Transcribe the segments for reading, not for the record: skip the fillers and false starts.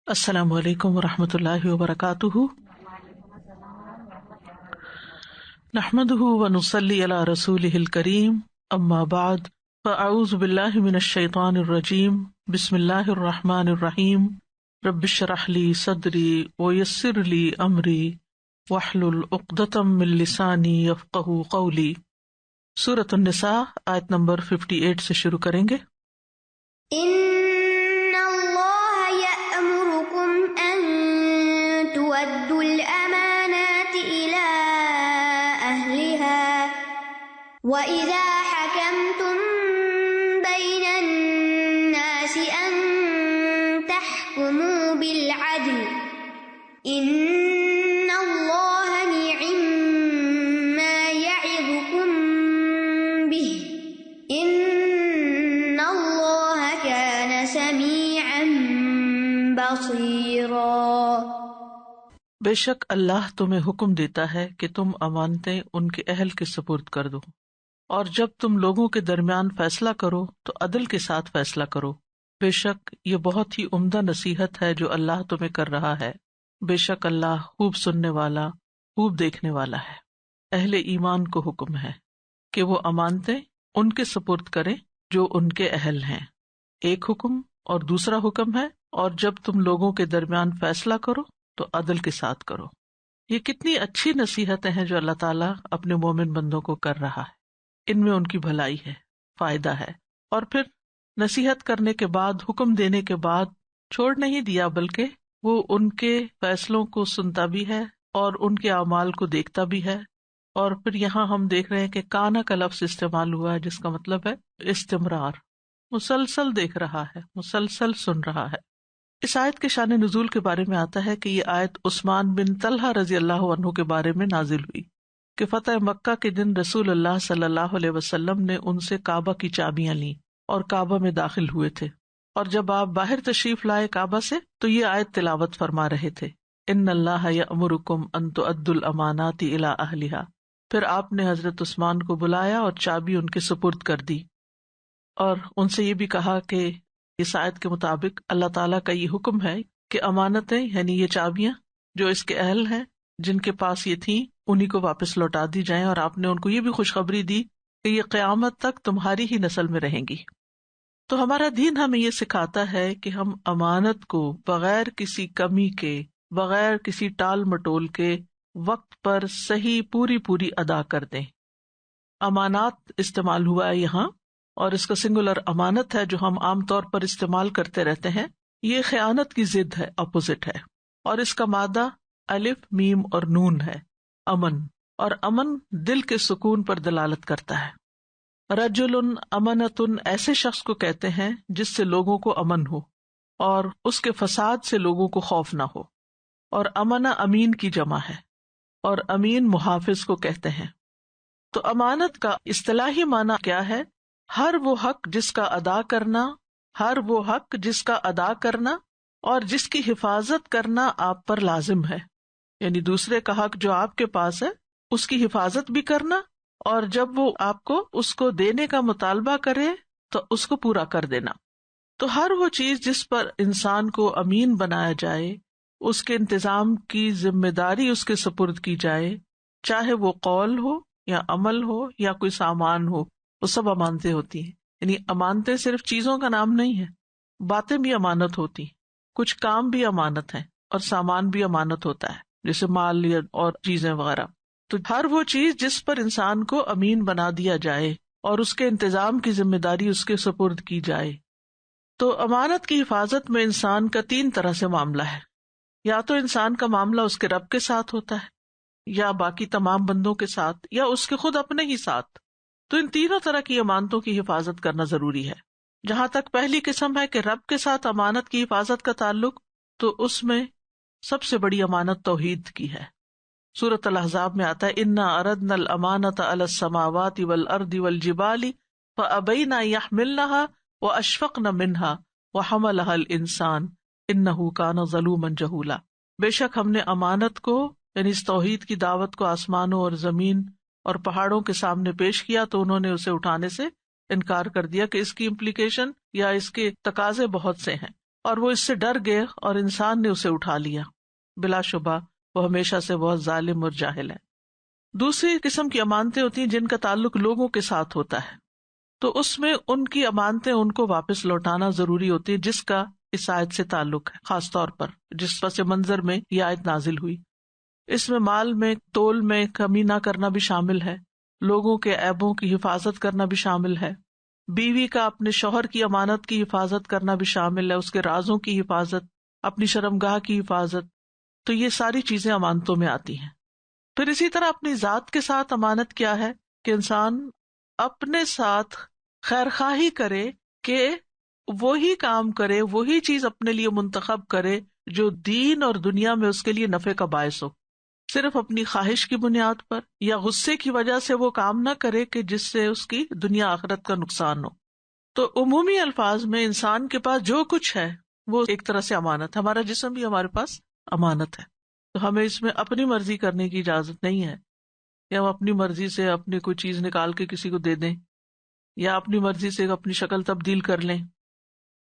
السلام علیکم ورحمۃ اللہ وبرکاتہ، نحمده ونصلی علی رسولہ الکریم، اما بعد فاعوذ باللہ من الشیطان الرجیم، بسم اللہ الرحمن الرحیم، رب اشرح لی صدری ویسر لی امری واحلل عقدۃ من لسانی یفقہوا قولی۔ سورۃ النساء آیت نمبر 58 سے شروع کریں گے۔ ان اللہ یأمرکم ان تؤدوا الامانات الی اہلها واذا حکمتم بین الناس ان تحکموا بالعدل ان اللہ نعم ما یعظکم به ان اللہ کان سمیعا بصیرا۔ بے شک اللہ تمہیں حکم دیتا ہے کہ تم امانتیں ان کے اہل کے سپرد کر دو، اور جب تم لوگوں کے درمیان فیصلہ کرو تو عدل کے ساتھ فیصلہ کرو، بے شک یہ بہت ہی عمدہ نصیحت ہے جو اللہ تمہیں کر رہا ہے، بے شک اللہ خوب سننے والا خوب دیکھنے والا ہے۔ اہل ایمان کو حکم ہے کہ وہ امانتیں ان کے سپرد کریں جو ان کے اہل ہیں، ایک حکم، اور دوسرا حکم ہے اور جب تم لوگوں کے درمیان فیصلہ کرو تو عدل کے ساتھ کرو۔ یہ کتنی اچھی نصیحتیں ہیں جو اللہ تعالیٰ اپنے مومن بندوں کو کر رہا ہے، ان میں ان کی بھلائی ہے، فائدہ ہے۔ اور پھر نصیحت کرنے کے بعد، حکم دینے کے بعد چھوڑ نہیں دیا، بلکہ وہ ان کے فیصلوں کو سنتا بھی ہے اور ان کے اعمال کو دیکھتا بھی ہے۔ اور پھر یہاں ہم دیکھ رہے ہیں کہ کانا کا لفظ استعمال ہوا ہے جس کا مطلب ہے استمرار، مسلسل دیکھ رہا ہے، مسلسل سن رہا ہے۔ اس آیت کے شان نزول کے بارے میں آتا ہے کہ یہ آیت عثمان بن طلحہ رضی اللہ عنہ کے بارے میں نازل ہوئی کہ فتح مکہ کے دن رسول اللہ صلی اللہ علیہ وسلم نے ان سے کعبہ کی چابیاں لیں اور کعبہ میں داخل ہوئے تھے، اور جب آپ باہر تشریف لائے کعبہ سے تو یہ آیت تلاوت فرما رہے تھے، ان اللہ یأمرکم ان تؤدوا الامانات الی اہلہا۔ پھر آپ نے حضرت عثمان کو بلایا اور چابی ان کے سپرد کر دی، اور ان سے یہ بھی کہا کہ اس آیت کے مطابق اللہ تعالیٰ کا یہ حکم ہے کہ امانتیں یعنی یہ چابیاں جو اس کے اہل ہیں، جن کے پاس یہ تھیں، انہی کو واپس لوٹا دی جائیں، اور آپ نے ان کو یہ بھی خوشخبری دی کہ یہ قیامت تک تمہاری ہی نسل میں رہیں گی۔ تو ہمارا دین ہمیں یہ سکھاتا ہے کہ ہم امانت کو بغیر کسی کمی کے، بغیر کسی ٹال مٹول کے وقت پر صحیح پوری ادا کر دیں۔ امانات استعمال ہوا ہے یہاں، اور اس کا سنگولر امانت ہے جو ہم عام طور پر استعمال کرتے رہتے ہیں، یہ خیانت کی ضد ہے، اپوزٹ ہے، اور اس کا مادہ الف میم اور نون ہے، امن، اور امن دل کے سکون پر دلالت کرتا ہے۔ رجل امنۃ ایسے شخص کو کہتے ہیں جس سے لوگوں کو امن ہو اور اس کے فساد سے لوگوں کو خوف نہ ہو، اور امن امین کی جمع ہے، اور امین محافظ کو کہتے ہیں۔ تو امانت کا اصطلاحی معنی کیا ہے؟ ہر وہ حق جس کا ادا کرنا اور جس کی حفاظت کرنا آپ پر لازم ہے، یعنی دوسرے کا حق جو آپ کے پاس ہے اس کی حفاظت بھی کرنا، اور جب وہ آپ کو اس کو دینے کا مطالبہ کرے تو اس کو پورا کر دینا۔ تو ہر وہ چیز جس پر انسان کو امین بنایا جائے، اس کے انتظام کی ذمہ داری اس کے سپرد کی جائے، چاہے وہ قول ہو یا عمل ہو یا کوئی سامان ہو، وہ سب امانتیں ہوتی ہیں۔ یعنی امانتیں صرف چیزوں کا نام نہیں ہے، باتیں بھی امانت ہوتی ہیں، کچھ کام بھی امانت ہیں، اور سامان بھی امانت ہوتا ہے، جیسے مال یا اور چیزیں وغیرہ۔ تو ہر وہ چیز جس پر انسان کو امین بنا دیا جائے اور اس کے انتظام کی ذمہ داری اس کے سپرد کی جائے۔ تو امانت کی حفاظت میں انسان کا 3 طرح سے معاملہ ہے، یا تو انسان کا معاملہ اس کے رب کے ساتھ ہوتا ہے، یا باقی تمام بندوں کے ساتھ، یا اس کے خود اپنے ہی ساتھ۔ تو ان تینوں طرح کی امانتوں کی حفاظت کرنا ضروری ہے۔ جہاں تک پہلی قسم ہے کہ رب کے ساتھ امانت کی حفاظت کا تعلق، تو اس میں سب سے بڑی امانت توحید کی ہے۔ سورۃ الاحزاب میں آتا ہے انا عرضنا الامانۃ علی السماوات والارض والجبال فابین ان یحملنها واشفقن منها وحملها الانسان انہ کان ظلوما جہولا۔ بے شک ہم نے امانت کو، یعنی اس توحید کی دعوت کو آسمانوں اور زمین اور پہاڑوں کے سامنے پیش کیا تو انہوں نے اسے اٹھانے سے انکار کر دیا کہ اس کی امپلیکیشن یا اس کے تقاضے بہت سے ہیں، اور وہ اس سے ڈر گئے اور انسان نے اسے اٹھا لیا، بلا شبہ وہ ہمیشہ سے بہت ظالم اور جاہل ہے۔ دوسری قسم کی امانتیں ہوتی ہیں جن کا تعلق لوگوں کے ساتھ ہوتا ہے، تو اس میں ان کی امانتیں ان کو واپس لوٹانا ضروری ہوتی ہے، جس کا اس آیت سے تعلق ہے، خاص طور پر جس پس منظر میں یہ آیت نازل ہوئی۔ اس میں مال میں تول میں کمی نہ کرنا بھی شامل ہے، لوگوں کے عیبوں کی حفاظت کرنا بھی شامل ہے، بیوی کا اپنے شوہر کی امانت کی حفاظت کرنا بھی شامل ہے، اس کے رازوں کی حفاظت، اپنی شرمگاہ کی حفاظت، تو یہ ساری چیزیں امانتوں میں آتی ہیں۔ پھر اسی طرح اپنی ذات کے ساتھ امانت کیا ہے کہ انسان اپنے ساتھ خیر خواہی کرے، کہ وہی کام کرے، وہی چیز اپنے لیے منتخب کرے جو دین اور دنیا میں اس کے لیے نفع کا باعث ہو، صرف اپنی خواہش کی بنیاد پر یا غصے کی وجہ سے وہ کام نہ کرے کہ جس سے اس کی دنیا آخرت کا نقصان ہو۔ تو عمومی الفاظ میں انسان کے پاس جو کچھ ہے وہ ایک طرح سے امانت ہے، ہمارا جسم بھی ہمارے پاس امانت ہے، تو ہمیں اس میں اپنی مرضی کرنے کی اجازت نہیں ہے، یا ہم اپنی مرضی سے اپنی کوئی چیز نکال کے کسی کو دے دیں یا اپنی مرضی سے اپنی شکل تبدیل کر لیں۔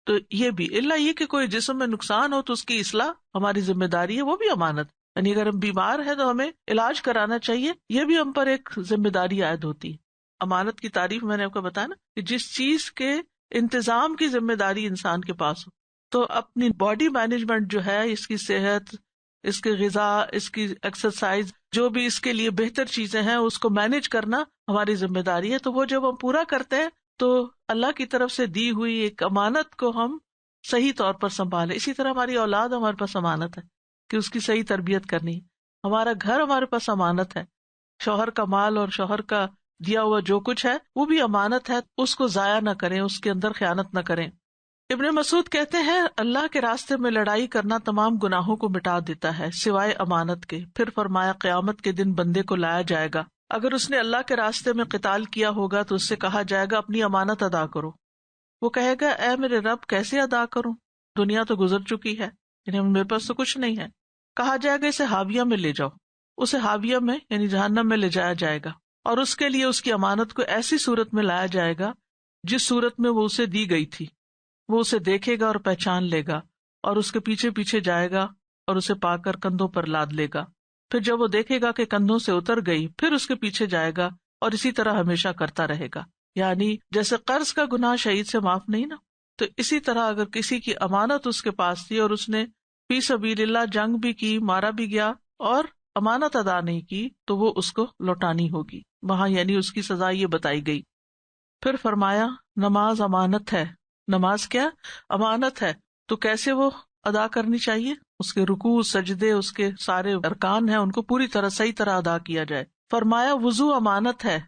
تو یہ بھی اللہ یہ کہ کوئی جسم میں نقصان ہو تو اس کی اصلاح ہماری ذمہ داری ہے، وہ بھی امانت، یعنی اگر ہم بیمار ہیں تو ہمیں علاج کرانا چاہیے، یہ بھی ہم پر ایک ذمہ داری عائد ہوتی ہے۔ امانت کی تعریف میں نے آپ کو بتایا نا کہ جس چیز کے انتظام کی ذمہ داری انسان کے پاس ہو، تو اپنی باڈی مینجمنٹ جو ہے، اس کی صحت، اس کی غذا، اس کی ایکسرسائز، جو بھی اس کے لیے بہتر چیزیں ہیں اس کو مینج کرنا ہماری ذمہ داری ہے۔ تو وہ جب ہم پورا کرتے ہیں تو اللہ کی طرف سے دی ہوئی ایک امانت کو ہم صحیح طور پر سنبھالیں۔ اسی طرح ہماری اولاد ہمارے پاس امانت ہے کہ اس کی صحیح تربیت کرنی، ہمارا گھر ہمارے پاس امانت ہے، شوہر کا مال اور شوہر کا دیا ہوا جو کچھ ہے وہ بھی امانت ہے، اس کو ضائع نہ کریں، اس کے اندر خیانت نہ کریں۔ ابن مسعود کہتے ہیں اللہ کے راستے میں لڑائی کرنا تمام گناہوں کو مٹا دیتا ہے سوائے امانت کے۔ پھر فرمایا قیامت کے دن بندے کو لایا جائے گا، اگر اس نے اللہ کے راستے میں قتال کیا ہوگا تو اس سے کہا جائے گا اپنی امانت ادا کرو۔ وہ کہے گا اے میرے رب کیسے ادا کروں، دنیا تو گزر چکی ہے، یعنی میرے پاس تو کچھ نہیں ہے۔ کہا جائے گا اسے حاویہ میں لے جاؤ، اسے حاویہ میں یعنی جہنم میں لے جایا جائے گا، اور اس کے لیے اس کی امانت کو ایسی صورت میں لایا جائے گا جس صورت میں وہ اسے دی گئی تھی۔ وہ اسے دیکھے گا اور پہچان لے گا، اور اس کے پیچھے پیچھے جائے گا اور اسے پا کر کندھوں پر لاد لے گا۔ پھر جب وہ دیکھے گا کہ کندھوں سے اتر گئی، پھر اس کے پیچھے جائے گا اور اسی طرح ہمیشہ کرتا رہے گا۔ یعنی جیسے قرض کا گناہ شہید سے معاف نہیں نا، تو اسی طرح اگر کسی کی امانت اس کے پاس تھی اور اس نے فی سبیل اللہ جنگ بھی کی، مارا بھی گیا اور امانت ادا نہیں کی، تو وہ اس کو لوٹانی ہوگی وہاں، یعنی اس کی سزا یہ بتائی گئی۔ پھر فرمایا نماز امانت ہے۔ نماز کیا؟ امانت ہے، تو کیسے وہ ادا کرنی چاہیے؟ اس کے رکوع، سجدے، اس کے سارے ارکان ہیں، ان کو پوری طرح صحیح طرح ادا کیا جائے۔ فرمایا وضو امانت ہے۔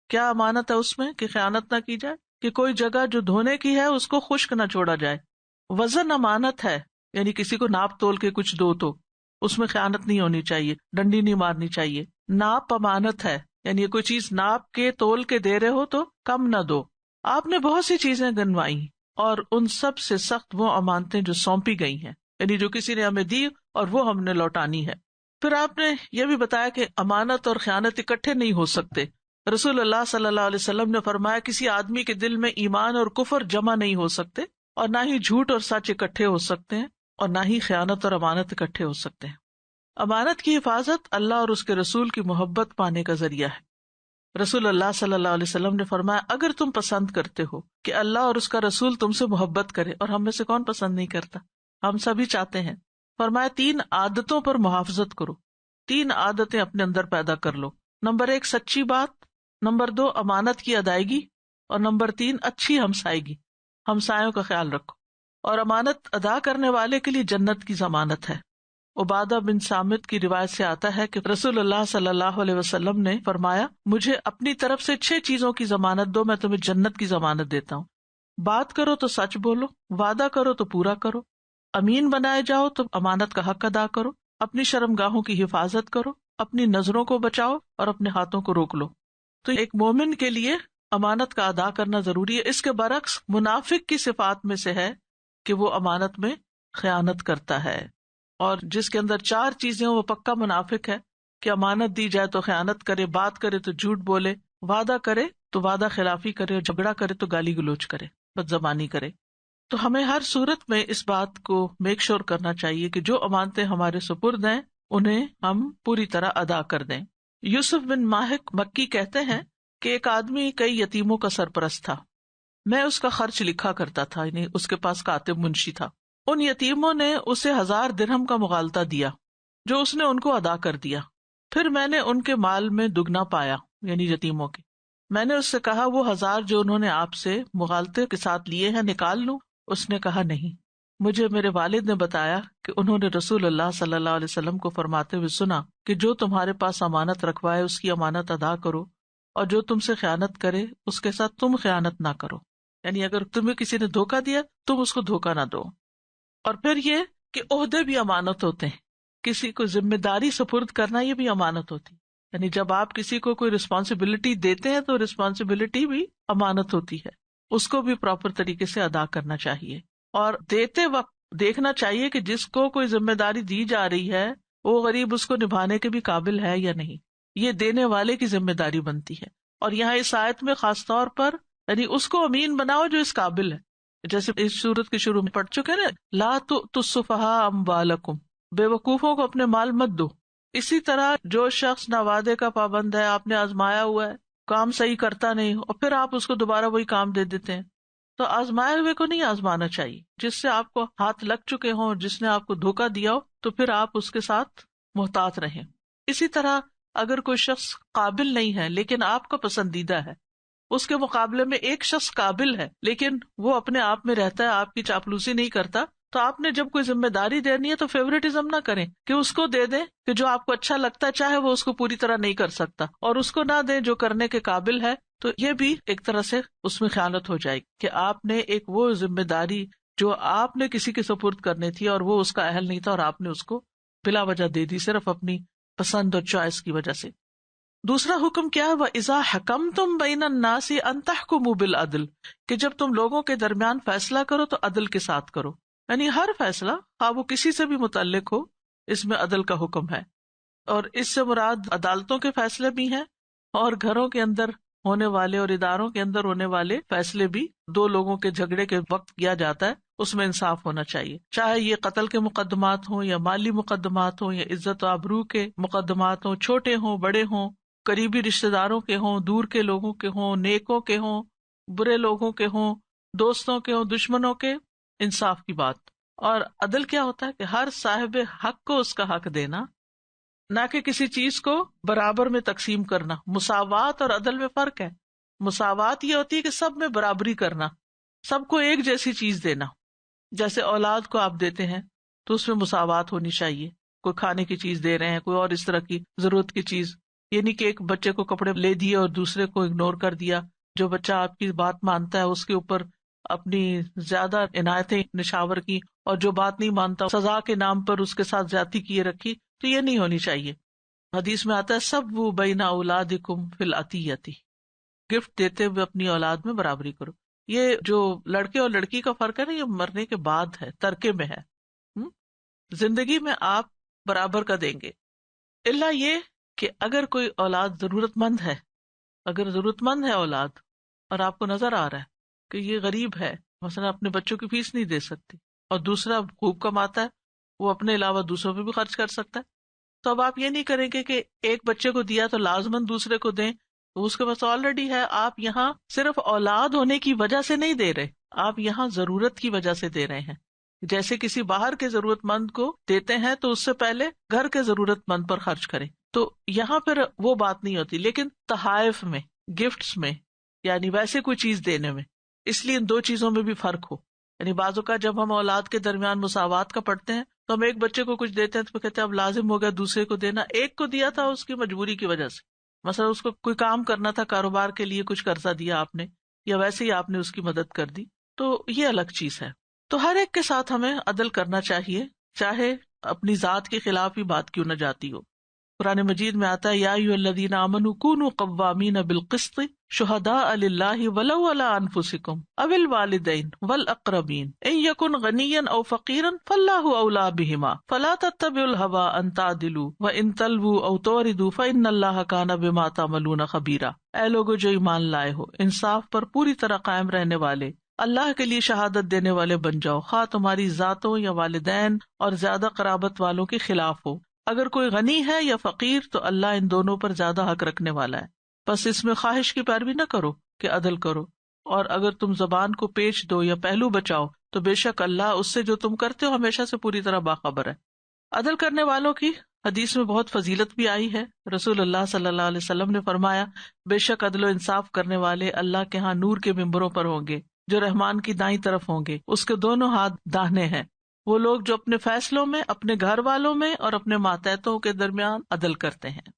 کیا امانت ہے اس میں؟ کہ خیانت نہ کی جائے، کہ کوئی جگہ جو دھونے کی ہے اس کو خشک نہ چھوڑا جائے۔ وزن امانت ہے، یعنی کسی کو ناپ تول کے کچھ دو تو اس میں خیانت نہیں ہونی چاہیے، ڈنڈی نہیں مارنی چاہیے۔ ناپ امانت ہے، یعنی کوئی چیز ناپ کے تول کے دے رہے ہو تو کم نہ دو۔ آپ نے بہت سی چیزیں گنوائی اور ان سب سے سخت وہ امانتیں جو سونپی گئی ہیں، یعنی جو کسی نے ہمیں دی اور وہ ہم نے لوٹانی ہے۔ پھر آپ نے یہ بھی بتایا کہ امانت اور خیانت اکٹھے نہیں ہو سکتے۔ رسول اللہ صلی اللہ علیہ وسلم نے فرمایا کسی آدمی کے دل میں ایمان اور کفر جمع نہیں ہو سکتے، اور نہ ہی جھوٹ اور سچ اکٹھے ہو سکتے ہیں، اور نہ ہی خیانت اور امانت اکٹھے ہو سکتے ہیں۔ امانت کی حفاظت اللہ اور اس کے رسول کی محبت پانے کا ذریعہ ہے۔ رسول اللہ صلی اللہ علیہ وسلم نے فرمایا اگر تم پسند کرتے ہو کہ اللہ اور اس کا رسول تم سے محبت کرے، اور ہم میں سے کون پسند نہیں کرتا، ہم سبھی چاہتے ہیں، فرمایا 3 عادتوں پر محافظت کرو، 3 عادتیں اپنے اندر پیدا کر لو۔ نمبر 1 سچی بات، نمبر 2 امانت کی ادائیگی، اور نمبر 3 اچھی ہمسائیگی، ہمسایوں کا خیال رکھو۔ اور امانت ادا کرنے والے کے لیے جنت کی ضمانت ہے۔ عبادہ بن صامت کی روایت سے آتا ہے کہ رسول اللہ صلی اللہ علیہ وسلم نے فرمایا مجھے اپنی طرف سے 6 چیزوں کی ضمانت دو، میں تمہیں جنت کی ضمانت دیتا ہوں۔ بات کرو تو سچ بولو، وعدہ کرو تو پورا کرو، امین بنائے جاؤ تو امانت کا حق ادا کرو، اپنی شرمگاہوں کی حفاظت کرو، اپنی نظروں کو بچاؤ اور اپنے ہاتھوں کو روک لو۔ تو ایک مومن کے لیے امانت کا ادا کرنا ضروری ہے۔ اس کے برعکس منافق کی صفات میں سے ہے کہ وہ امانت میں خیانت کرتا ہے، اور جس کے اندر 4 چیزیں وہ پکا منافق ہے کہ امانت دی جائے تو خیانت کرے، بات کرے تو جھوٹ بولے، وعدہ کرے تو وعدہ خلافی کرے، اور جھگڑا کرے تو گالی گلوچ کرے، بد زبانی کرے۔ تو ہمیں ہر صورت میں اس بات کو میک شور کرنا چاہیے کہ جو امانتیں ہمارے سپرد ہیں انہیں ہم پوری طرح ادا کر دیں. یوسف بن ماہک مکی کہتے ہیں کہ ایک آدمی کئی یتیموں کا سرپرست تھا. میں اس کا خرچ لکھا کرتا تھا، یعنی اس کے پاس کاتب منشی تھا. ان یتیموں نے اسے 1000 درہم کا مغالطہ دیا جو اس نے ان کو ادا کر دیا. پھر میں نے ان کے مال میں دگنا پایا، یعنی یتیموں کے. میں نے اس سے کہا وہ 1000 جو انہوں نے آپ سے مغالطے کے ساتھ لیے ہیں نکال لوں. اس نے کہا نہیں. مجھے میرے والد نے بتایا کہ انہوں نے رسول اللہ صلی اللہ علیہ وسلم کو فرماتے ہوئے سنا کہ جو تمہارے پاس امانت رکھوائے اس کی امانت ادا کرو، اور جو تم سے خیانت کرے اس کے ساتھ تم خیانت نہ کرو. یعنی اگر تمہیں کسی نے دھوکہ دیا تم اس کو دھوکہ نہ دو. اور پھر یہ کہ عہدے بھی امانت ہوتے ہیں، کسی کو ذمہ داری سپرد کرنا یہ بھی امانت ہوتی ہے. یعنی جب آپ کسی کو کوئی رسپانسبلٹی دیتے ہیں تو رسپانسبلٹی بھی امانت ہوتی ہے، اس کو بھی پراپر طریقے سے ادا کرنا چاہیے. اور دیتے وقت دیکھنا چاہیے کہ جس کو کوئی ذمہ داری دی جا رہی ہے وہ غریب اس کو نبھانے کے بھی قابل ہے یا نہیں، یہ دینے والے کی ذمہ داری بنتی ہے. اور یہاں اس آیت میں خاص طور پر یعنی اس کو امین بناؤ جو اس قابل ہے، جیسے اس سورت کے شروع میں پڑھ چکے نا، لا تؤتوا السفہاء اموالکم، بے وقوفوں کو اپنے مال مت دو. اسی طرح جو شخص نہ وعدے کا پابند ہے، آپ نے آزمایا ہوا ہے، کام صحیح کرتا نہیں اور پھر آپ اس کو دوبارہ وہی کام دے دیتے ہیں، تو آزمائے ہوئے کو نہیں آزمانا چاہیے. جس سے آپ کو ہاتھ لگ چکے ہوں، جس نے آپ کو دھوکہ دیا ہو، تو پھر آپ اس کے ساتھ محتاط رہیں. اسی طرح اگر کوئی شخص قابل نہیں ہے لیکن آپ کا پسندیدہ ہے، اس کے مقابلے میں ایک شخص قابل ہے لیکن وہ اپنے آپ میں رہتا ہے، آپ کی چاپلوسی نہیں کرتا، تو آپ نے جب کوئی ذمہ داری دینی ہے تو فیوریٹزم نہ کریں کہ اس کو دے دیں کہ جو آپ کو اچھا لگتا ہے، چاہے وہ اس کو پوری طرح نہیں کر سکتا، اور اس کو نہ دیں جو کرنے کے قابل ہے. تو یہ بھی ایک طرح سے اس میں خیانت ہو جائے گی کہ آپ نے ایک وہ ذمہ داری جو آپ نے کسی کے سپرد کرنی تھی اور وہ اس کا اہل نہیں تھا اور آپ نے اس کو بلا وجہ دے دی صرف اپنی پسند اور چوائس کی وجہ سے. دوسرا حکم کیا ہے؟ وَإِذَا حَكَمْتُمْ بَيْنَ النَّاسِ أَن تَحْكُمُوا بِالْعَدْلِ، کہ جب تم لوگوں کے درمیان فیصلہ کرو تو عدل کے ساتھ کرو. یعنی ہر فیصلہ خواہ وہ کسی سے بھی متعلق ہو، اس میں عدل کا حکم ہے. اور اس سے مراد عدالتوں کے فیصلے بھی ہیں اور گھروں کے اندر ہونے والے اور اداروں کے اندر ہونے والے فیصلے بھی. دو لوگوں کے جھگڑے کے وقت کیا جاتا ہے، اس میں انصاف ہونا چاہیے، چاہے یہ قتل کے مقدمات ہوں یا مالی مقدمات ہوں یا عزت و آبرو کے مقدمات ہوں، چھوٹے ہوں بڑے ہوں، قریبی رشتہ داروں کے ہوں، دور کے لوگوں کے ہوں، نیکوں کے ہوں، برے لوگوں کے ہوں، دوستوں کے ہوں، دشمنوں کے. انصاف کی بات. اور عدل کیا ہوتا ہے کہ ہر صاحب حق کو اس کا حق دینا، نہ کہ کسی چیز کو برابر میں تقسیم کرنا. مساوات اور عدل میں فرق ہے. مساوات یہ ہوتی ہے کہ سب میں برابری کرنا، سب کو ایک جیسی چیز دینا. جیسے اولاد کو آپ دیتے ہیں تو اس میں مساوات ہونی چاہیے. کوئی کھانے کی چیز دے رہے ہیں، کوئی اور اس طرح کی ضرورت کی چیز، یہ نہیں کہ ایک بچے کو کپڑے لے دیے اور دوسرے کو اگنور کر دیا. جو بچہ آپ کی بات مانتا ہے اس کے اوپر اپنی زیادہ عنایتیں نشاور کی، اور جو بات نہیں مانتا سزا کے نام پر اس کے ساتھ زیادتی کیے رکھی. تو یہ نہیں ہونی چاہیے. حدیث میں آتا ہے سب بین اولادکم فی العطیۃ، گفٹ دیتے ہوئے اپنی اولاد میں برابری کرو. یہ جو لڑکے اور لڑکی کا فرق ہے نا، یہ مرنے کے بعد ہے، ترکے میں ہے. زندگی میں آپ برابر کا دیں گے، الا یہ کہ اگر کوئی اولاد ضرورت مند ہے، اگر ضرورت مند ہے اولاد اور آپ کو نظر آ رہا ہے کہ یہ غریب ہے، مثلا اپنے بچوں کی فیس نہیں دے سکتی اور دوسرا خوب کماتا ہے، وہ اپنے علاوہ دوسروں پہ بھی خرچ کر سکتا ہے، تو اب آپ یہ نہیں کریں گے کہ ایک بچے کو دیا تو لازماً دوسرے کو دیں. تو اس کے پاس آلریڈی ہے. آپ یہاں صرف اولاد ہونے کی وجہ سے نہیں دے رہے، آپ یہاں ضرورت کی وجہ سے دے رہے ہیں. جیسے کسی باہر کے ضرورت مند کو دیتے ہیں تو اس سے پہلے گھر کے ضرورت مند پر خرچ کریں. تو یہاں پھر وہ بات نہیں ہوتی. لیکن تحائف میں، گفٹس میں، یعنی ویسے کوئی چیز دینے میں، اس لیے ان دو چیزوں میں بھی فرق ہو. یعنی بعض اوقات جب ہم اولاد کے درمیان مساوات کا پڑھتے ہیں تو ہم ایک بچے کو کچھ دیتے ہیں تو کہتے ہیں اب لازم ہو گیا دوسرے کو دینا. ایک کو دیا تھا اس کی مجبوری کی وجہ سے، مثلا اس کو کوئی کام کرنا تھا، کاروبار کے لیے کچھ قرضہ دیا آپ نے، یا ویسے ہی آپ نے اس کی مدد کر دی، تو یہ الگ چیز ہے. تو ہر ایک کے ساتھ ہمیں عدل کرنا چاہیے، چاہے اپنی ذات کے خلاف ہی بات کیوں نہ جاتی ہو. قرآن مجید میں آتا ہے یا ایھا الذین آمنوا کونوا قوامین بالقسط شہداء للہ ولو علی انفسکم او الوالدین والاقربین ان یکن غنیا او فقیرا فاللہ اولی بہما فلا تتبعوا الہوی ان تعدلوا وان تلووا او تعرضوا فان اللہ کان بما تعملون خبیرا. اے لوگو جو ایمان لائے ہو، انصاف پر پوری طرح قائم رہنے والے، اللہ کے لیے شہادت دینے والے بن جاؤ، خواہ تمہاری ذاتوں یا والدین اور زیادہ قرابت والوں کے خلاف ہو۔ اگر کوئی غنی ہے یا فقیر تو اللہ ان دونوں پر زیادہ حق رکھنے والا ہے، بس اس میں خواہش کی پیروی نہ کرو کہ عدل کرو، اور اگر تم زبان کو پیچ دو یا پہلو بچاؤ تو بے شک اللہ اس سے جو تم کرتے ہو ہمیشہ سے پوری طرح باخبر ہے۔ عدل کرنے والوں کی حدیث میں بہت فضیلت بھی آئی ہے۔ رسول اللہ صلی اللہ علیہ وسلم نے فرمایا، بے شک عدل و انصاف کرنے والے اللہ کے ہاں نور کے ممبروں پر ہوں گے، جو رحمان کی دائیں طرف ہوں گے، اس کے دونوں ہاتھ داہنے ہیں۔ وہ لوگ جو اپنے فیصلوں میں، اپنے گھر والوں میں اور اپنے ماتحتوں کے درمیان عدل کرتے ہیں۔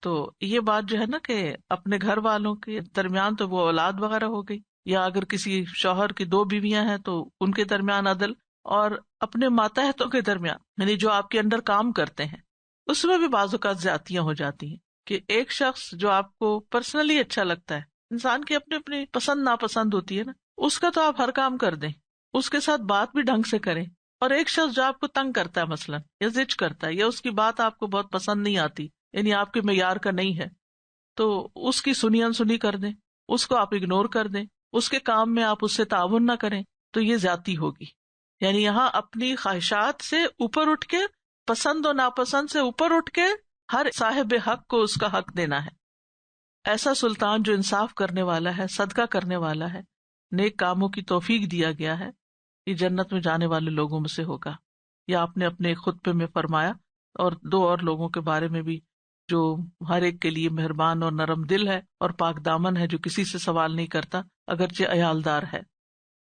تو یہ بات جو ہے نا کہ اپنے گھر والوں کے درمیان تو وہ اولاد وغیرہ ہو گئی، یا اگر کسی شوہر کی 2 بیویاں ہیں تو ان کے درمیان عدل، اور اپنے ماتحتوں کے درمیان یعنی جو آپ کے اندر کام کرتے ہیں اس میں بھی بعض اوقات زیادتیاں ہو جاتی ہیں کہ ایک شخص جو آپ کو پرسنلی اچھا لگتا ہے، انسان کی اپنی اپنی پسند ناپسند ہوتی ہے نا، اس کا تو آپ ہر کام کر دیں، اس کے ساتھ بات بھی ڈھنگ سے کریں، اور ایک شخص جو آپ کو تنگ کرتا ہے مثلاً یا زج کرتا ہے، یا اس کی بات آپ کو بہت پسند نہیں آتی، یعنی آپ کے معیار کا نہیں ہے، تو اس کی سنی انسنی کر دیں، اس کو آپ اگنور کر دیں، اس کے کام میں آپ اس سے تعاون نہ کریں، تو یہ زیادتی ہوگی۔ یعنی یہاں اپنی خواہشات سے اوپر اٹھ کے، پسند و ناپسند سے اوپر اٹھ کے ہر صاحب حق کو اس کا حق دینا ہے۔ ایسا سلطان جو انصاف کرنے والا ہے، صدقہ کرنے والا ہے، نیک کاموں کی توفیق دیا گیا ہے، یہ جنت میں جانے والے لوگوں میں سے ہوگا۔ یا آپ نے اپنے خطبے میں فرمایا، اور 2 اور لوگوں کے بارے میں بھی، جو ہر ایک کے لیے مہربان اور نرم دل ہے اور پاک دامن ہے، جو کسی سے سوال نہیں کرتا اگرچہ عیالدار ہے۔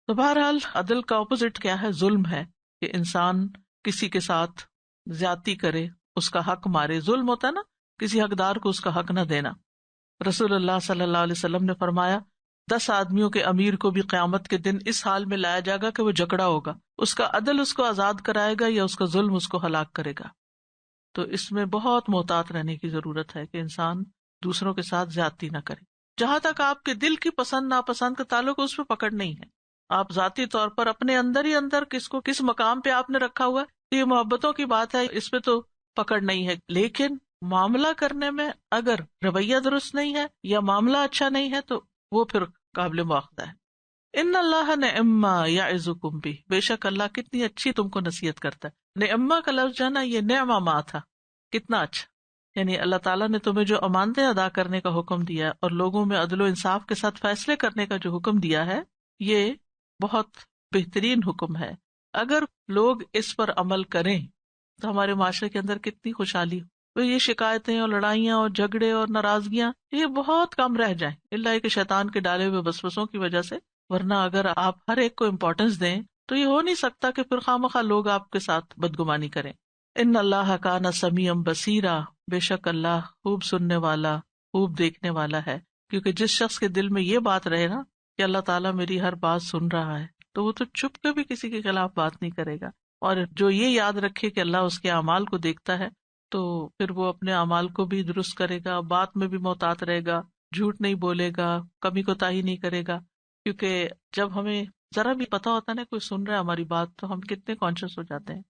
تو بہرحال عدل کا اپوزٹ کیا ہے؟ ظلم ہے، کہ انسان کسی کے ساتھ زیادتی کرے، اس کا حق مارے۔ ظلم ہوتا ہے نا کسی حقدار کو اس کا حق نہ دینا۔ رسول اللہ صلی اللہ علیہ وسلم نے فرمایا، 10 آدمیوں کے امیر کو بھی قیامت کے دن اس حال میں لایا جائے گا کہ وہ جکڑا ہوگا، اس کا عدل اس کو آزاد کرائے گا یا اس کا ظلم اس کو ہلاک کرے گا۔ تو اس میں بہت محتاط رہنے کی ضرورت ہے کہ انسان دوسروں کے ساتھ زیادتی نہ کرے۔ جہاں تک آپ کے دل کی پسند ناپسند کا تعلق، اس پہ پکڑ نہیں ہے۔ آپ ذاتی طور پر اپنے اندر ہی اندر کس کو کس مقام پہ آپ نے رکھا ہوا ہے، تو یہ محبتوں کی بات ہے، اس پہ تو پکڑ نہیں ہے۔ لیکن معاملہ کرنے میں اگر رویہ درست نہیں ہے یا معاملہ اچھا نہیں ہے تو وہ پھر قابل مواخذہ ہے۔ ان اللہ نعم ما یعظکم بہ، بے شک اللہ کتنی اچھی تم کو نصیحت کرتا ہے۔ نعمہ کا لفظ جو نا، یہ نعمہ ما تھا، کتنا اچھا، یعنی اللہ تعالیٰ نے تمہیں جو امانتیں ادا کرنے کا حکم دیا اور لوگوں میں عدل و انصاف کے ساتھ فیصلے کرنے کا جو حکم دیا ہے، یہ بہت بہترین حکم ہے۔ اگر لوگ اس پر عمل کریں تو ہمارے معاشرے کے اندر کتنی خوشحالی ہو۔ تو یہ شکایتیں اور لڑائیاں اور جھگڑے اور ناراضگیاں یہ بہت کم رہ جائیں، اللہ کہ شیطان کے ڈالے ہوئے وسوسوں کی وجہ سے۔ ورنہ اگر آپ ہر ایک کو امپورٹنس دیں تو یہ ہو نہیں سکتا کہ پھر خواہ لوگ آپ کے ساتھ بدگمانی کریں۔ ان اللہ کان سمیعا بصیرا، بے شک اللہ خوب سننے والا، خوب دیکھنے والا ہے۔ کیونکہ جس شخص کے دل میں یہ بات رہے نا کہ اللہ تعالیٰ میری ہر بات سن رہا ہے، تو وہ تو چھپ کے بھی کسی کے خلاف بات نہیں کرے گا۔ اور جو یہ یاد رکھے کہ اللہ اس کے اعمال کو دیکھتا ہے، تو پھر وہ اپنے اعمال کو بھی درست کرے گا، بات میں بھی محتاط رہے گا، جھوٹ نہیں بولے گا، کمی کوتاہی نہیں کرے گا۔ کیونکہ جب ہمیں ذرا بھی پتا ہوتا ہے نا کوئی سن رہا ہے ہماری بات، تو ہم کتنے کانشیس ہو جاتے ہیں۔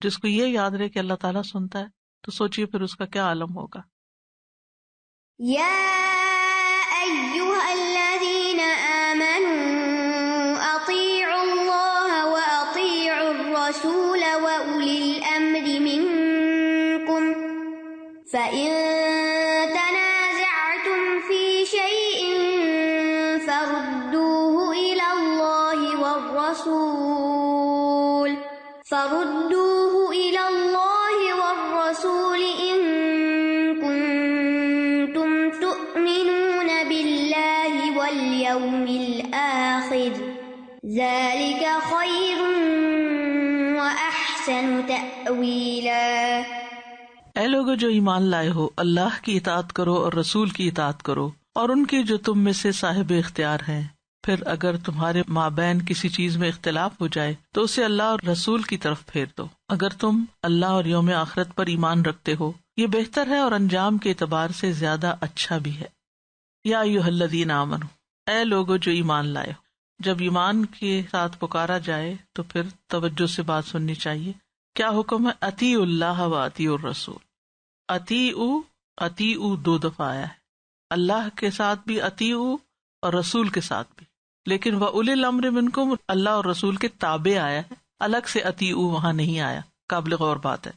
جس کو یہ یاد رہے کہ اللہ تعالیٰ سنتا ہے تو سوچئے پھر اس کا کیا عالم ہوگا۔ یا ایھا الذین آمنوا اطیعوا اللہ واطیعوا الرسول واولی الامر منکم فإن تنازعتم فی شیء فردوه الی اللہ والرسول ان کنتم تؤمنون باللہ والیوم الآخر ذلک خیر واحسن تأویلا۔ اے لوگو جو ایمان لائے ہو، اللہ کی اطاعت کرو اور رسول کی اطاعت کرو، اور ان کی جو تم میں سے صاحب اختیار ہیں۔ پھر اگر تمہارے مابین کسی چیز میں اختلاف ہو جائے تو اسے اللہ اور رسول کی طرف پھیر دو، اگر تم اللہ اور یوم آخرت پر ایمان رکھتے ہو، یہ بہتر ہے اور انجام کے اعتبار سے زیادہ اچھا بھی ہے۔ یا ایھا الذین آمنوا، اے لوگو جو ایمان لائے ہو۔ جب ایمان کے ساتھ پکارا جائے تو پھر توجہ سے بات سننی چاہیے۔ کیا حکم ہے؟ اطیعوا اللہ و اطیعوا الرسول۔ اطیعوا 2 دفعہ آیا ہے، اللہ کے ساتھ بھی اطیعوا اور رسول کے ساتھ بھی۔ لیکن وَأُولِي الْأَمْرِ مِنْكُمْ اللہ اور رسول کے تابع آیا ہے، الگ سے اطیعوا وہاں نہیں آیا، قابل غور بات ہے۔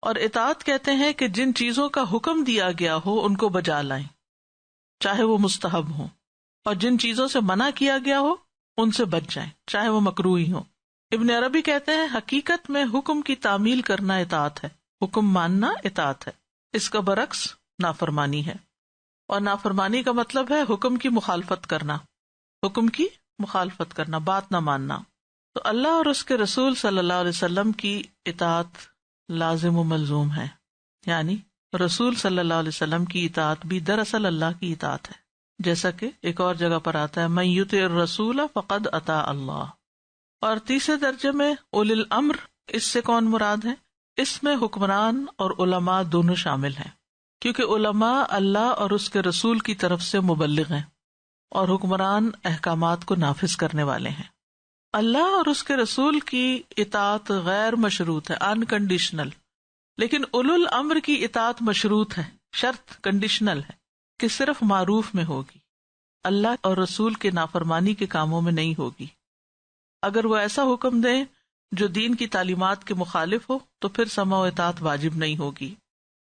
اور اطاعت کہتے ہیں کہ جن چیزوں کا حکم دیا گیا ہو ان کو بجا لائیں، چاہے وہ مستحب ہوں، اور جن چیزوں سے منع کیا گیا ہو ان سے بچ جائیں، چاہے وہ مکروہ ہوں۔ ابن عربی کہتے ہیں حقیقت میں حکم کی تعمیل کرنا اطاعت ہے، حکم ماننا اطاعت ہے، اس کا برعکس نافرمانی ہے، اور نافرمانی کا مطلب ہے حکم کی مخالفت کرنا، حکم کی مخالفت کرنا، بات نہ ماننا۔ تو اللہ اور اس کے رسول صلی اللہ علیہ وسلم کی اطاعت لازم و ملزوم ہے، یعنی رسول صلی اللہ علیہ وسلم کی اطاعت بھی دراصل اللہ کی اطاعت ہے، جیسا کہ ایک اور جگہ پر آتا ہے من یطع الرسول فقد اطاع اللہ۔ اور تیسرے درجے میں اولی الامر، اس سے کون مراد ہے؟ اس میں حکمران اور علماء دونوں شامل ہیں، کیونکہ علماء اللہ اور اس کے رسول کی طرف سے مبلغ ہیں اور حکمران احکامات کو نافذ کرنے والے ہیں۔ اللہ اور اس کے رسول کی اطاعت غیر مشروط ہے، انکنڈیشنل، لیکن اولو الامر کی اطاعت مشروط ہے، شرط کنڈیشنل ہے کہ صرف معروف میں ہوگی، اللہ اور رسول کے نافرمانی کے کاموں میں نہیں ہوگی۔ اگر وہ ایسا حکم دیں جو دین کی تعلیمات کے مخالف ہو تو پھر سمع و اطاعت واجب نہیں ہوگی۔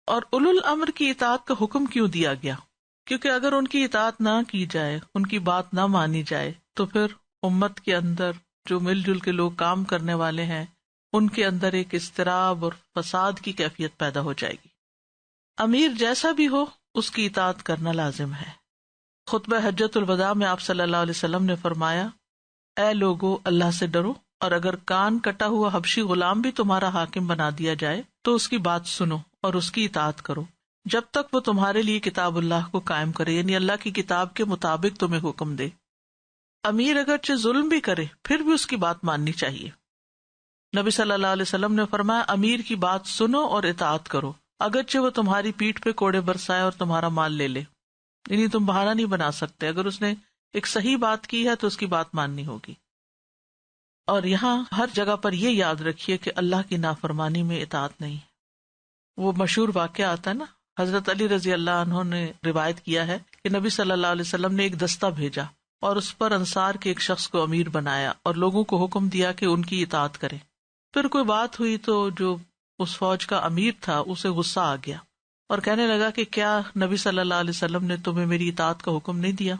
اور اولو الامر کی اطاعت کا حکم کیوں دیا گیا؟ کیونکہ اگر ان کی اطاعت نہ کی جائے، ان کی بات نہ مانی جائے، تو پھر امت کے اندر جو مل جل کے لوگ کام کرنے والے ہیں ان کے اندر ایک اضطراب اور فساد کی کیفیت پیدا ہو جائے گی۔ امیر جیسا بھی ہو اس کی اطاعت کرنا لازم ہے۔ خطبہ حجۃ الوداع میں آپ صلی اللہ علیہ وسلم نے فرمایا، اے لوگو اللہ سے ڈرو، اور اگر کان کٹا ہوا حبشی غلام بھی تمہارا حاکم بنا دیا جائے تو اس کی بات سنو اور اس کی اطاعت کرو جب تک وہ تمہارے لیے کتاب اللہ کو قائم کرے، یعنی اللہ کی کتاب کے مطابق تمہیں حکم دے۔ امیر اگرچہ ظلم بھی کرے پھر بھی اس کی بات ماننی چاہیے۔ نبی صلی اللہ علیہ وسلم نے فرمایا، امیر کی بات سنو اور اطاعت کرو اگرچہ وہ تمہاری پیٹھ پہ کوڑے برسائے اور تمہارا مال لے لے، یعنی تم بہانہ نہیں بنا سکتے، اگر اس نے ایک صحیح بات کی ہے تو اس کی بات ماننی ہوگی۔ اور یہاں ہر جگہ پر یہ یاد رکھیے کہ اللہ کی نافرمانی میں اطاعت نہیں۔ وہ مشہور واقعہ آتا ہے نا، حضرت علی رضی اللہ عنہ نے روایت کیا ہے کہ نبی صلی اللہ علیہ وسلم نے ایک دستہ بھیجا اور اس پر انصار کے ایک شخص کو امیر بنایا اور لوگوں کو حکم دیا کہ ان کی اطاعت کریں۔ پھر کوئی بات ہوئی تو جو اس فوج کا امیر تھا اسے غصہ آ گیا اور کہنے لگا کہ کیا نبی صلی اللہ علیہ وسلم نے تمہیں میری اطاعت کا حکم نہیں دیا؟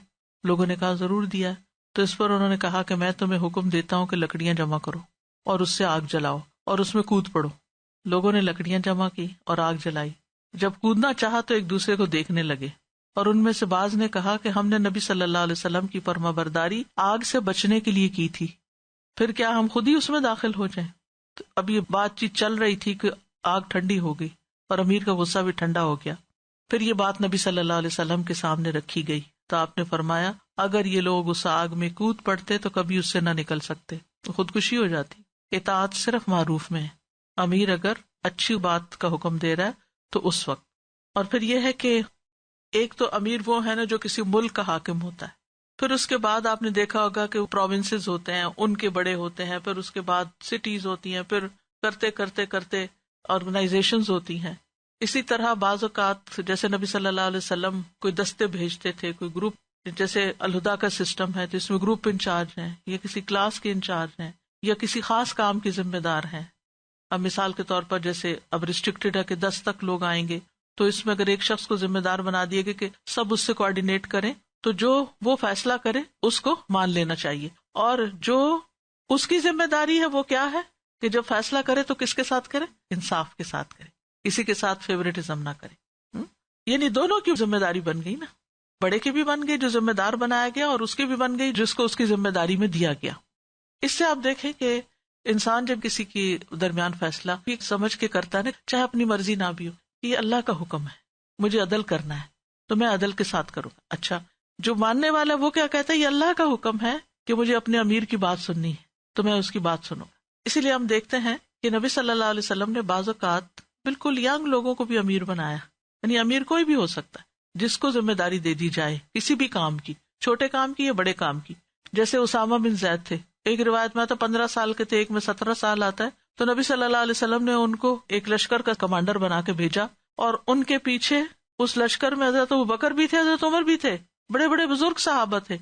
لوگوں نے کہا ضرور دیا ہے۔ تو اس پر انہوں نے کہا کہ میں تمہیں حکم دیتا ہوں کہ لکڑیاں جمع کرو اور اس سے آگ جلاؤ اور اس میں کود پڑو۔ لوگوں نے لکڑیاں جمع کی اور آگ جلائی، جب کودنا چاہا تو ایک دوسرے کو دیکھنے لگے، اور ان میں سے بعض نے کہا کہ ہم نے نبی صلی اللہ علیہ وسلم کی فرما برداری آگ سے بچنے کے لیے کی تھی، پھر کیا ہم خود ہی اس میں داخل ہو جائیں؟ تو اب یہ بات چیت چل رہی تھی کہ آگ ٹھنڈی ہو گئی اور امیر کا غصہ بھی ٹھنڈا ہو گیا۔ پھر یہ بات نبی صلی اللہ علیہ وسلم کے سامنے رکھی گئی تو آپ نے فرمایا، اگر یہ لوگ اس آگ میں کود پڑتے تو کبھی اس سے نہ نکل سکتے، تو خودکشی ہو جاتی۔ اطاعت صرف معروف میں ہے، امیر اگر اچھی بات کا حکم دے رہا ہے تو اس وقت۔ اور پھر یہ ہے کہ ایک تو امیر وہ ہے نا جو کسی ملک کا حاکم ہوتا ہے، پھر اس کے بعد آپ نے دیکھا ہوگا کہ پروونسز ہوتے ہیں، ان کے بڑے ہوتے ہیں، پھر اس کے بعد سٹیز ہوتی ہیں، پھر کرتے کرتے کرتے آرگنائزیشنز ہوتی ہیں۔ اسی طرح بعض اوقات جیسے نبی صلی اللہ علیہ وسلم کوئی دستے بھیجتے تھے، کوئی گروپ، جیسے الہدا کا سسٹم ہے تو اس میں گروپ انچارج ہیں یا کسی کلاس کے انچارج ہیں یا کسی خاص کام کے ذمہ دار ہیں۔ اب مثال کے طور پر جیسے اب ریسٹرکٹیڈ ہے کہ 10 تک لوگ آئیں گے، تو اس میں اگر ایک شخص کو ذمہ دار بنا دیے گا کہ سب اس سے کوآرڈینیٹ کریں تو جو وہ فیصلہ کرے اس کو مان لینا چاہیے، اور جو اس کی ذمہ داری ہے وہ کیا ہے کہ جب فیصلہ کرے تو کس کے ساتھ کرے؟ انصاف کے ساتھ کرے، کسی کے ساتھ فیوریٹزم نہ کرے۔ یعنی دونوں کی ذمہ داری بن گئی نا، بڑے کی بھی بن گئی جو ذمہ دار بنایا گیا اور اس کی بھی بن گئی جس کو اس کی ذمہ داری میں دیا گیا۔ اس سے آپ دیکھیں کہ انسان جب کسی کی درمیان فیصلہ سمجھ کے کرتا ہے نا، چاہے اپنی مرضی نہ بھی ہو، یہ اللہ کا حکم ہے، مجھے عدل کرنا ہے تو میں عدل کے ساتھ کروں گا۔ اچھا، جو ماننے والا وہ کیا کہتا ہے؟ یہ اللہ کا حکم ہے کہ مجھے اپنے امیر کی بات سننی ہے تو میں اس کی بات سنوں گا۔ اسی لیے ہم دیکھتے ہیں کہ نبی صلی اللہ علیہ وسلم نے بعض اوقات بالکل ینگ لوگوں کو بھی امیر بنایا، یعنی امیر کوئی بھی ہو سکتا ہے جس کو ذمہ داری دے دی جائے کسی بھی کام کی، چھوٹے کام کی یا بڑے کام کی۔ جیسے اسامہ بن زید تھے، ایک روایت میں تو 15 سال کے تھے، ایک میں 17 سال آتا ہے، تو نبی صلی اللہ علیہ وسلم نے ان کو ایک لشکر کا کمانڈر بنا کے بھیجا، اور ان کے پیچھے اس لشکر میں حضرت ابوبکر بھی تھے، حضرت عمر بھی تھے، بڑے بڑے بزرگ صحابہ تھے،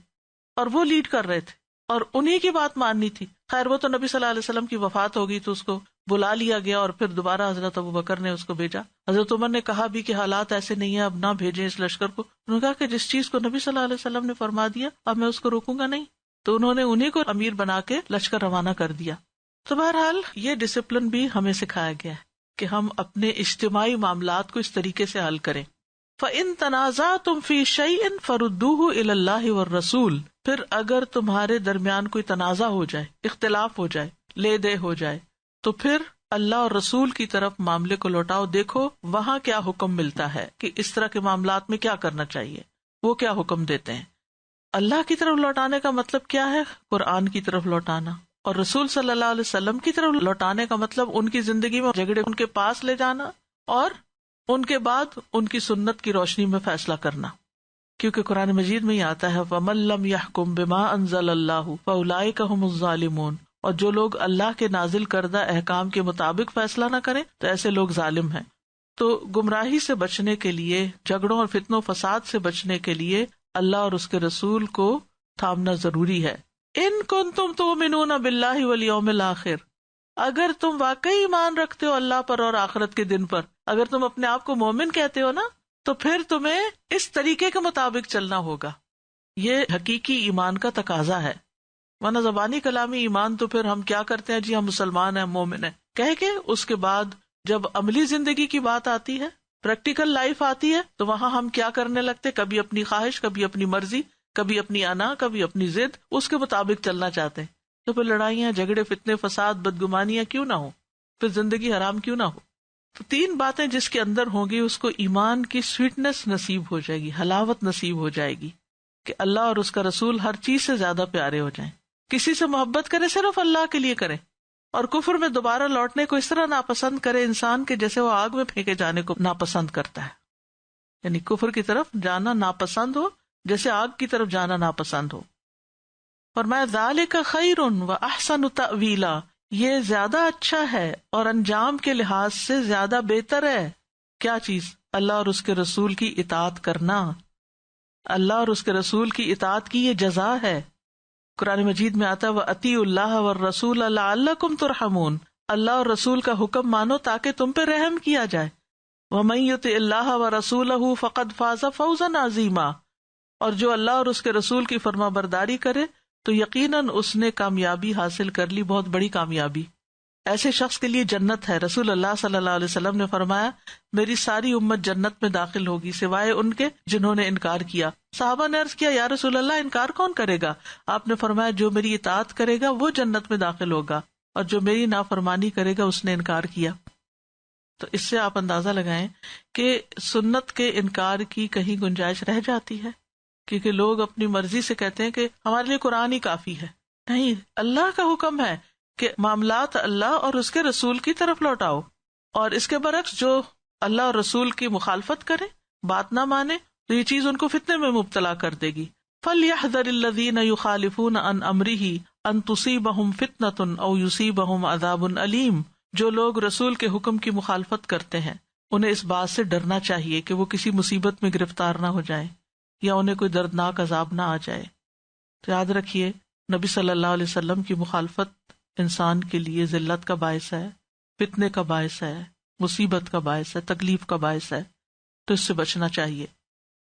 اور وہ لیڈ کر رہے تھے اور انہی کی بات ماننی تھی. خیر وہ تو نبی صلی اللہ علیہ وسلم کی وفات ہو گئی تو اس کو بلا لیا گیا اور پھر دوبارہ حضرت ابوبکر نے اس کو بھیجا. حضرت عمر نے کہا بھی کہ حالات ایسے نہیں ہیں، اب نہ بھیجیں اس لشکر کو. انہوں نے کہا کہ جس چیز کو نبی صلی اللہ علیہ وسلم نے فرما دیا اب میں اس کو روکوں گا نہیں. تو انہوں نے انہی کو امیر بنا کے لشکر روانہ کر دیا. تو بہرحال یہ ڈسپلن بھی ہمیں سکھایا گیا ہے کہ ہم اپنے اجتماعی معاملات کو اس طریقے سے حل کریں. فَإِن تَنَازَعْتُمْ فِي شَيْءٍ فَرُدُّوهُ إِلَى اللَّهِ وَالرَّسُولِ، پھر اگر تمہارے درمیان کوئی تنازع ہو جائے، اختلاف ہو جائے، لے دے ہو جائے، تو پھر اللہ اور رسول کی طرف معاملے کو لوٹاؤ. دیکھو وہاں کیا حکم ملتا ہے کہ اس طرح کے معاملات میں کیا کرنا چاہیے، وہ کیا حکم دیتے ہیں. اللہ کی طرف لوٹانے کا مطلب کیا ہے؟ قرآن کی طرف لوٹانا. اور رسول صلی اللہ علیہ وسلم کی طرف لوٹانے کا مطلب ان کی زندگی میں جھگڑے ان کے پاس لے جانا اور ان کے بعد ان کی سنت کی روشنی میں فیصلہ کرنا. کیونکہ قرآن مجید میں ہی آتا ہے وَمَن لَّمْ يَحْكُم بِمَا أَنزَلَ اللَّهُ فَأُولَٰئِكَ هُمُ الظَّالِمُونَ، اور جو لوگ اللہ کے نازل کردہ احکام کے مطابق فیصلہ نہ کریں تو ایسے لوگ ظالم ہیں. تو گمراہی سے بچنے کے لیے، جھگڑوں اور فتنوں فساد سے بچنے کے لیے اللہ اور اس کے رسول کو تھامنا ضروری ہے. ان کنتم تؤمنون باللہ والیوم الآخر، اگر تم واقعی ایمان رکھتے ہو اللہ پر اور آخرت کے دن پر، اگر تم اپنے آپ کو مومن کہتے ہو نا، تو پھر تمہیں اس طریقے کے مطابق چلنا ہوگا. یہ حقیقی ایمان کا تقاضا ہے. ورنہ زبانی کلامی ایمان تو پھر ہم کیا کرتے ہیں، جی ہم مسلمان ہیں، مومن ہیں کہہ کے، اس کے بعد جب عملی زندگی کی بات آتی ہے، پریکٹیکل لائف آتی ہے، تو وہاں ہم کیا کرنے لگتے، کبھی اپنی خواہش، کبھی اپنی مرضی، کبھی اپنی انا، کبھی اپنی ضد، اس کے مطابق چلنا چاہتے ہیں. تو پھر لڑائیاں، جھگڑے، فتنے، فساد، بدگمانیاں کیوں نہ ہو، پھر زندگی حرام کیوں نہ ہو. تو تین باتیں جس کے اندر ہوں گی اس کو ایمان کی سویٹنس نصیب ہو جائے گی، حلاوت نصیب ہو جائے گی کہ اللہ اور اس کا رسول ہر چیز سے زیادہ پیارے ہو جائیں. کسی سے محبت کرے صرف اللہ کے لیے کرے، اور کفر میں دوبارہ لوٹنے کو اس طرح ناپسند کرے انسان کے جیسے وہ آگ میں پھینکے جانے کو ناپسند کرتا ہے. یعنی کفر کی طرف جانا ناپسند ہو جیسے آگ کی طرف جانا ناپسند ہو. فرمایا ذالک خیر و احسن تأویلا، یہ زیادہ اچھا ہے اور انجام کے لحاظ سے زیادہ بہتر ہے. کیا چیز؟ اللہ اور اس کے رسول کی اطاعت کرنا. اللہ اور اس کے رسول کی اطاعت کی یہ جزا ہے. قرآن مجید میں آتا ہے وَأَطِیعُوا اللَّهَ وَالرَّسُولَ لَعَلَّکُمْ تُرْحَمُونَ، اللہ اور رسول کا حکم مانو تاکہ تم پہ رحم کیا جائے. وَمَن يُطِعِ اللَّهَ وَرَسُولَهُ فَقَدْ فَازَ فَوْزًا عَظِیمًا، اور جو اللہ اور اس کے رسول کی فرما برداری کرے تو یقیناً اس نے کامیابی حاصل کر لی، بہت بڑی کامیابی. ایسے شخص کے لیے جنت ہے. رسول اللہ صلی اللہ علیہ وسلم نے فرمایا میری ساری امت جنت میں داخل ہوگی سوائے ان کے جنہوں نے انکار کیا. صحابہ نے عرض کیا یا رسول اللہ انکار کون کرے گا؟ آپ نے فرمایا جو میری اطاعت کرے گا وہ جنت میں داخل ہوگا، اور جو میری نافرمانی کرے گا اس نے انکار کیا. تو اس سے آپ اندازہ لگائیں کہ سنت کے انکار کی کہیں گنجائش رہ جاتی ہے، کیونکہ لوگ اپنی مرضی سے کہتے ہیں کہ ہمارے لیے قرآن ہی کافی ہے. نہیں، اللہ کا حکم ہے کہ معاملات اللہ اور اس کے رسول کی طرف لوٹاؤ، اور اس کے برعکس جو اللہ اور رسول کی مخالفت کرے، بات نہ مانے، تو یہ چیز ان کو فتنے میں مبتلا کر دے گی. فَلْيَحْذَرِ الَّذِينَ يُخَالِفُونَ عَنْ أَمْرِهِ أَن تُصِيبَهُمْ فِتْنَةٌ أَوْ يُصِيبَهُمْ عَذَابٌ أَلِيمٌ. جو لوگ رسول کے حکم کی مخالفت کرتے ہیں انہیں اس بات سے ڈرنا چاہیے کہ وہ کسی مصیبت میں گرفتار نہ ہو جائیں یا انہیں کوئی دردناک عذاب نہ آ جائے. تو یاد رکھیے نبی صلی اللہ علیہ وسلم کی مخالفت انسان کے لیے ذلت کا باعث ہے، فتنے کا باعث ہے، مصیبت کا باعث ہے، تکلیف کا باعث ہے. تو اس سے بچنا چاہیے.